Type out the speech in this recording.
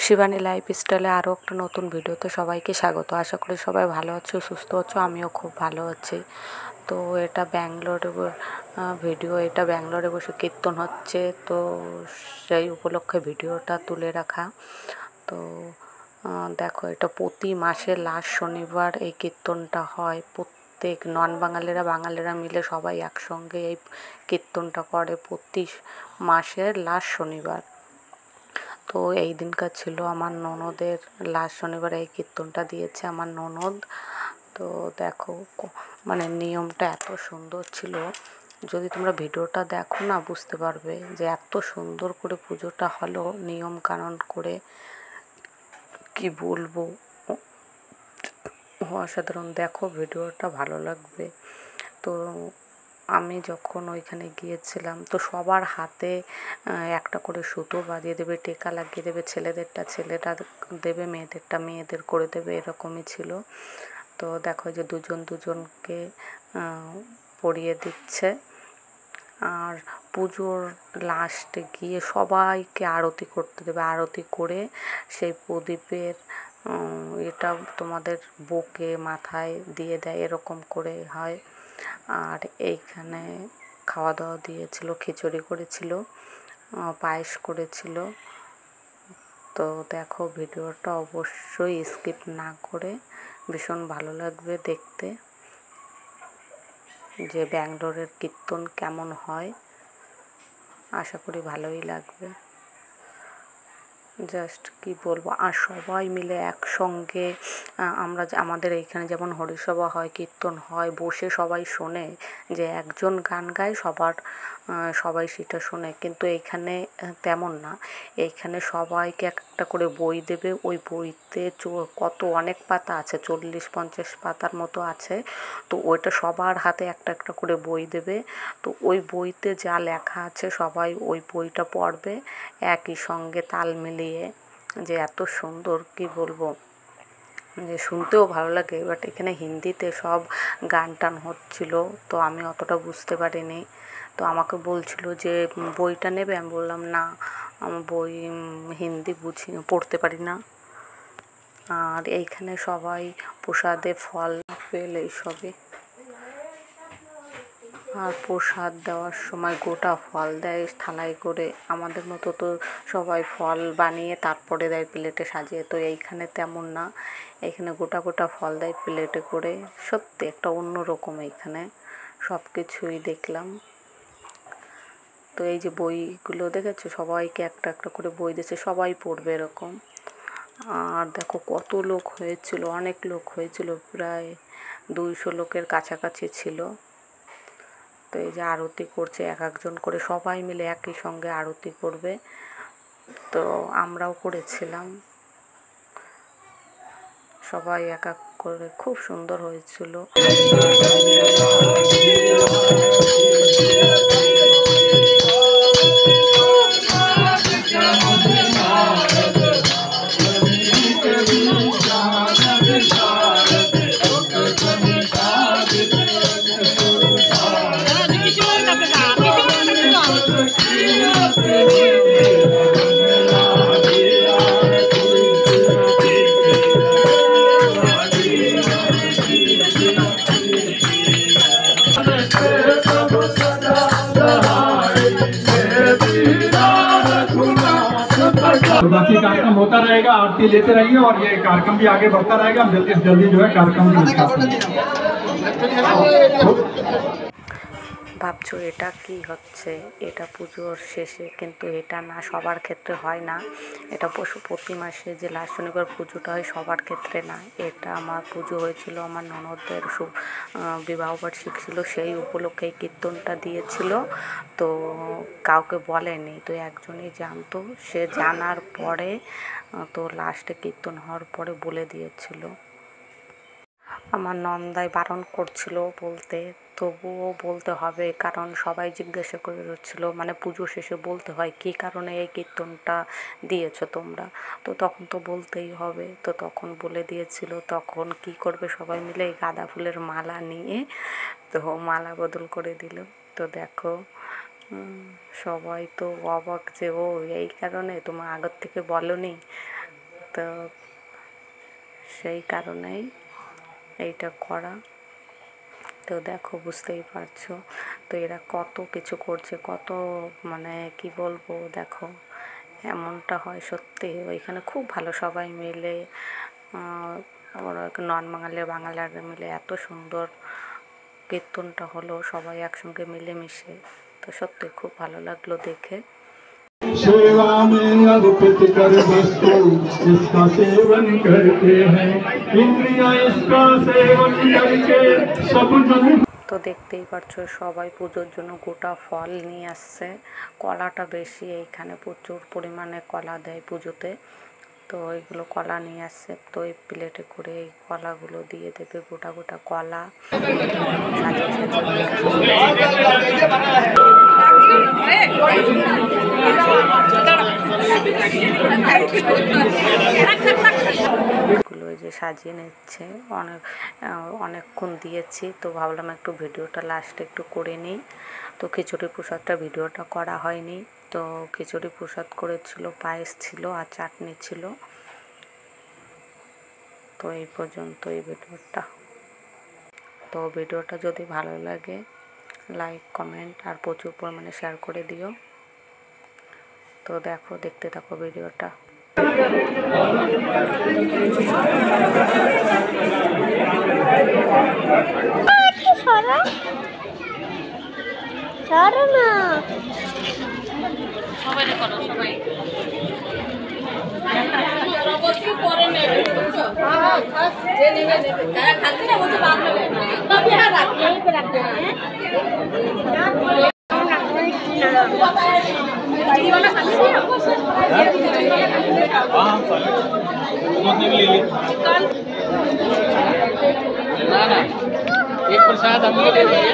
শিবানী লাইফস্টাইলে আরও একটা নতুন ভিডিওতে সবাইকে স্বাগত। আশা করি সবাই ভালো আছো, সুস্থ আছো। আমিও খুব ভালো আছি। তো এটা ব্যাঙ্গালোরে ভিডিও, এটা ব্যাঙ্গালোরে বসে কীর্তন হচ্ছে, তো সেই উপলক্ষে ভিডিওটা তুলে রাখা। তো দেখো, এটা প্রতি মাসের লাস্ট শনিবার এই কীর্তনটা হয়। প্রত্যেক নন বাঙালিরা মিলে সবাই একসঙ্গে এই কীর্তনটা করে প্রতি মাসের লাস্ট শনিবার। তো এই দিনকার ছিল আমার ননদের লাস্ট শনিবার এই কীর্তনটা দিয়েছে আমার ননদ। তো দেখো, মানে নিয়মটা এত সুন্দর ছিল, যদি তোমরা ভিডিওটা দেখো না বুঝতে পারবে যে এত সুন্দর করে পুজোটা হলো, নিয়ম কানুন করে, কি বলবো, অসাধারণ। দেখো ভিডিওটা ভালো লাগবে। তো আমি যখন ওইখানে গিয়েছিলাম, তো সবার হাতে একটা করে সুতো বাঁধিয়ে দেবে, টেকা লাগিয়ে দেবে, ছেলেটা দেবে, মেয়েদের করে দেবে, এরকমই ছিল। তো দেখো যে দুজনকে পরিয়ে দিচ্ছে। আর পুজোর লাস্টে গিয়ে সবাইকে আরতি করতে দেবে। আরতি করে সেই প্রদীপের এটা তোমাদের বুকে মাথায় দিয়ে দেয়, এরকম করে হয়। আর এইখানে খাওয়া দাওয়া দিয়েছিল, খিচুড়ি করেছিল, পায়েস করেছিল। তো দেখো ভিডিওটা অবশ্যই স্কিপ না করে, ভীষণ ভালো লাগবে দেখতে যে ব্যাঙ্গালোরের কীর্তন কেমন হয়। আশা করি ভালোই লাগবে। জাস্ট কি বলবো, আর সবাই মিলে একসঙ্গে আমাদের এইখানে যেমন হরিসভা হয়, কীর্তন হয়, বসে সবাই শোনে, যে একজন গান গায় সবাই সেটা শোনে। কিন্তু এইখানে তেমন না। এইখানে সবাইকে একটা করে বই দেবে। ওই বইতে অনেক পাতা আছে, 40-50 পাতার মতো আছে। তো ওইটা সবার হাতে একটা একটা করে বই দেবে। তো ওই বইতে যা লেখা আছে সবাই ওই বইটা পড়বে একই সঙ্গে তাল মিলিয়ে। যে এত সুন্দর, কি বলবো, যে শুনতেও ভালো লাগে। বাট এখানে হিন্দিতে সব গান টান হচ্ছিল, তো আমি অতটা বুঝতে পারিনি। তো আমাকে বলছিল যে বইটা নেবে, আমি বললাম না, আমি বই হিন্দি পড়তে পারি না। আর এইখানে সবাই প্রসাদে ফল আপেল এইসবই, আর প্রসাদ দেওয়ার সময় গোটা ফল দেয় থালায় করে। আমাদের মতো তো সবাই ফল বানিয়ে তারপরে দেয় প্লেটে সাজিয়ে, তো এইখানে তেমন না। এইখানে গোটা ফল দেয় প্লেটে করে। সত্যি একটা অন্যরকম এইখানে সব কিছুই দেখলাম। তো এই যে বইগুলো দেখেছো, সবাইকে একটা একটা করে বই দিয়েছে, সবাই পড়বে এরকম। আর দেখো কত লোক হয়েছিল, অনেক লোক হয়েছিল, প্রায় 200 লোকের কাছাকাছি ছিল। তো এই যে আরতি করছে, এক একজন করে সবাই মিলে একই সঙ্গে আরতি করবে। তো আমরাও করেছিলাম, সবাই এক এক করে, খুব সুন্দর হয়েছিল। तो बाकी कार्यक्रम होता रहेगा, आरती लेते रहिए और ये कार्यक्रम भी आगे बढ़ता रहेगा। हम जल्दी से जल्दी जो है कार्यक्रम की ভাবছো এটা কি হচ্ছে, এটা পুজোর শেষে, কিন্তু এটা না, সবার ক্ষেত্রে হয় না। এটা প্রতি মাসে যে লাস্ট শনিবার পুজোটা হয় সবার ক্ষেত্রে না। এটা আমার পুজো হয়েছিল, আমার ননদের বিবাহবার্ষিক ছিল, সেই উপলক্ষে কীর্তনটা দিয়েছিল। তো কাউকে বলেনি, তো একজনই জানতো। সে জানার পরে তো লাস্টে কীর্তন হওয়ার পরে বলে দিয়েছিল। আমার নন্দাই বারণ করছিল বলতে, তবুও বলতে হবে, কারণ সবাই জিজ্ঞাসা করে হচ্ছিল, মানে পুজো শেষে বলতে হয় কী কারণে এই কীর্তনটা দিয়েছো তোমরা। তো তখন তো বলতেই হবে। তো তখন বলে দিয়েছিল। তখন কি করবে, সবাই মিলে এই গাঁদা ফুলের মালা নিয়ে তো মালা বদল করে দিল। তো দেখো সবাই তো অবাক যে ও এই কারণে তোমার আগের থেকে বলোনি। তো সেই কারণেই এইটা করা। তো দেখো, বুঝতেই পারছো। তো এরা কত কিছু করছে, কত মানে কি বলবো, দেখো এমনটা হয় সত্যি। ওইখানে খুব ভালো, সবাই মিলে ওরা নন বাঙালি বাঙালিরা মিলে এত সুন্দর কীর্তনটা হলো, সবাই একসঙ্গে মিলেমিশে। তো সত্যি খুব ভালো লাগলো দেখে। सेवा में अर्पित कर वस्तु इसका सेवन करते हैं, इंद्रियां इसका सेवन करके सब जन। তো দেখতেই পাচ্ছো সবাই পুজোর জন্য গোটা ফল নিয়ে আসছে। কলাটা বেশি, এইখানে প্রচুর পরিমাণে কলা দেয় পুজোতে। তো এইগুলো কলা নিয়ে আসছে, তো এই প্লেটে করে এই কলাগুলো দিয়ে দেবে, গোটা গোটা কলা সাজিয়ে এগুলো যে সাজিয়ে নিচ্ছে। অনেকক্ষণ দিয়েছি, তো ভাবলাম একটু ভিডিওটা লাস্টে একটু করে নিই। তো খিচুড়ি প্রসাদটা ভিডিওটা করা হয়নি। তো খিচুড়ি প্রসাদ করেছিল, পায়েস ছিল আর চাটনি ছিল। তো এই পর্যন্ত এই ভিডিওটা। তো ভিডিওটা যদি ভালো লাগে লাইক কমেন্ট আর প্রচুর পরিমাণে শেয়ার করে দিও। তো দেখো, দেখতে থাকো ভিডিওটা। एक प्रसाद हमको दे दीजिए।